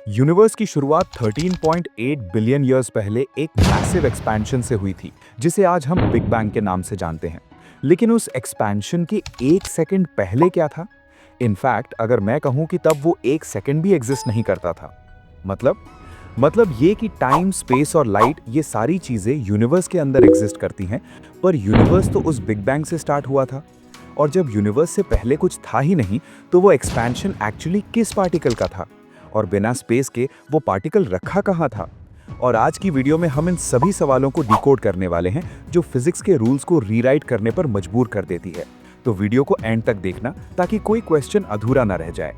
Universe की शुरुआत 13.8 billion years पहले एक मैसिव एक्सपेंशन से हुई थी, जिसे आज हम बिग बैंग के नाम से जानते हैं। लेकिन उस एक्सपेंशन के एक सेकंड पहले क्या था? इनफैक्ट अगर मैं कहूं कि तब वो एक सेकंड भी एग्जिस्ट नहीं करता था। मतलब मतलब ये कि टाइम, स्पेस और लाइट, ये सारी चीजें यूनिवर्स के अंदर एग्जिस्ट करती हैं, पर यूनिवर्स तो उस बिग बैंग से स्टार्ट हुआ था। और जब यूनिवर्स से पहले कुछ था ही नहीं, तो वो एक्सपेंशन एक्चुअली किस पार्टिकल का था? और बिना स्पेस के वो पार्टिकल रखा कहाँ था? और आज की वीडियो में हम इन सभी सवालों को डिकोड करने वाले हैं, जो फिजिक्स के रूल्स को रीराइट करने पर मजबूर कर देती है। तो वीडियो को एंड तक देखना, ताकि कोई क्वेश्चन अधूरा ना रह जाए।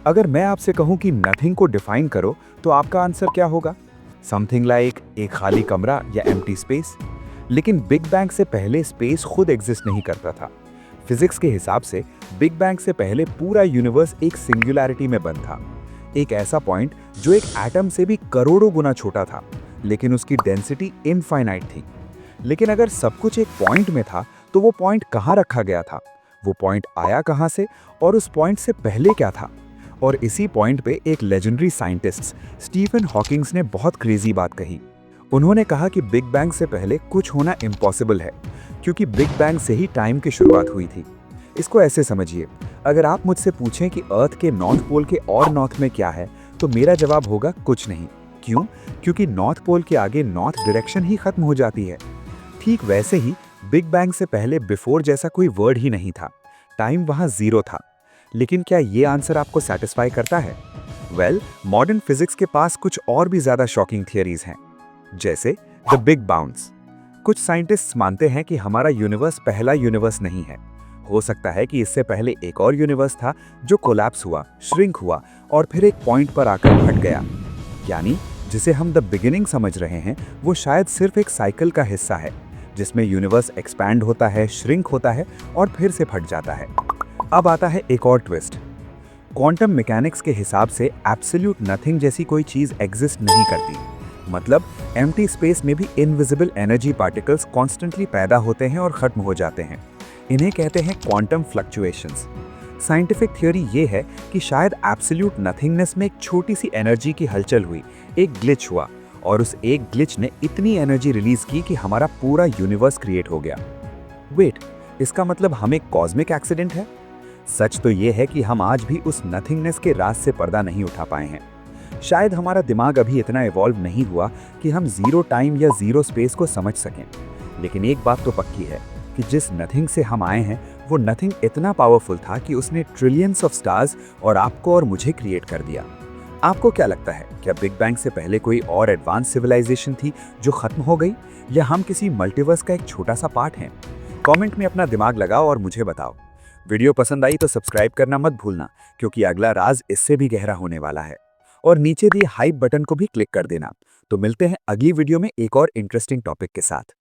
अगर मैं आपसे कहूं कि नथिंग को डिफाइन करो, तो आपका आंसर क्या होगा? समथिंग लाइक एक खाली कमरा या एम्प्टी स्पेस। लेकिन बिग बैंग से पहले स्पेस खुद एग्जिस्ट नहीं करता था। फिजिक्स के हिसाब से बिग बैंग से पहले पूरा यूनिवर्स एक सिंगुलैरिटी में बंद था, एक ऐसा पॉइंट जो एक एटम से भी करोड़ों गुना छोटा था, लेकिन उसकी डेंसिटी इनफाइनाइट थी। लेकिन अगर सब कुछ एक पॉइंट में था, तो वो पॉइंट कहाँ रखा गया था? वो पॉइंट आया कहाँ से, और उस पॉइंट से पहले क्या था? और इसी पॉइंट पे एक लेजेंडरी साइंटिस्ट स्टीफन हॉकिंग्स ने बहुत क्रेजी बात कही। उन्होंने कहा कि बिग बैंग से पहले कुछ होना इम्पॉसिबल है, क्योंकि बिग बैंग से ही टाइम की शुरुआत हुई थी। इसको ऐसे समझिए, अगर आप मुझसे पूछें कि अर्थ के नॉर्थ पोल के और नॉर्थ में क्या है, तो मेरा जवाब होगा कुछ नहीं। क्यों? क्योंकि नॉर्थ पोल के आगे नॉर्थ डायरेक्शन ही खत्म हो जाती है। ठीक वैसे ही बिग बैंग से पहले बिफोर जैसा कोई वर्ड ही नहीं था। टाइम वहां जीरो था। लेकिन क्या ये आंसर आपको सेटिस्फाई करता है? वेल, मॉडर्न फिजिक्स के पास कुछ और भी ज्यादा शॉकिंग थियरीज हैं, जैसे द बिग बाउंस। कुछ साइंटिस्ट्स मानते हैं कि हमारा यूनिवर्स पहला यूनिवर्स नहीं है। हो सकता है कि इससे पहले एक और यूनिवर्स था, जो कोलैप्स हुआ, श्रिंक हुआ और फिर एक पॉइंट पर आकर फट गया। यानी जिसे हम द बिगिनिंग समझ रहे हैं, वो शायद सिर्फ एक साइकिल का हिस्सा है, जिसमें यूनिवर्स एक्सपैंड होता है, श्रिंक होता है और फिर से फट जाता है। अब आता है एक और ट्विस्ट। क्वांटम मैकेनिक्स के हिसाब से एब्सोल्यूट नथिंग जैसी कोई चीज एग्जिस्ट नहीं करती। मतलब एम्प्टी स्पेस में भी इनविजिबल एनर्जी पार्टिकल्स कॉन्स्टेंटली पैदा होते हैं और खत्म हो जाते हैं। इन्हें कहते हैं क्वांटम फ्लक्चुएशंस। साइंटिफिक थ्योरी ये है कि शायद एब्सोल्यूट नथिंगनेस में एक छोटी सी एनर्जी की हलचल हुई, एक ग्लिच हुआ, और उस एक ग्लिच ने इतनी एनर्जी रिलीज की कि हमारा पूरा यूनिवर्स क्रिएट हो गया। वेट, इसका मतलब हम एक कॉस्मिक एक्सीडेंट है? सच तो ये है कि हम आज भी उस नथिंगनेस के राज से पर्दा नहीं उठा पाए हैं। शायद हमारा दिमाग अभी इतना इवॉल्व नहीं हुआ कि हम जीरो टाइम या जीरो स्पेस को समझ सकें। लेकिन एक बात तो पक्की है कि जिस नथिंग से हम आए हैं, वो नथिंग इतना पावरफुल था कि उसने ट्रिलियंस ऑफ स्टार्स और आपको और मुझे क्रिएट कर दिया। आपको क्या लगता है, क्या बिग बैंग से पहले कोई और एडवांस सिविलाइजेशन थी जो खत्म हो गई, या हम किसी मल्टीवर्स का एक छोटा सा पार्ट हैं? कमेंट में अपना दिमाग लगाओ और मुझे बताओ। वीडियो पसंद आई तो सब्सक्राइब करना मत भूलना, क्योंकि अगला राज इससे भी गहरा होने वाला है। और नीचे दिए हाइप बटन को भी क्लिक कर देना। तो मिलते हैं अगली वीडियो में एक और इंटरेस्टिंग टॉपिक के साथ।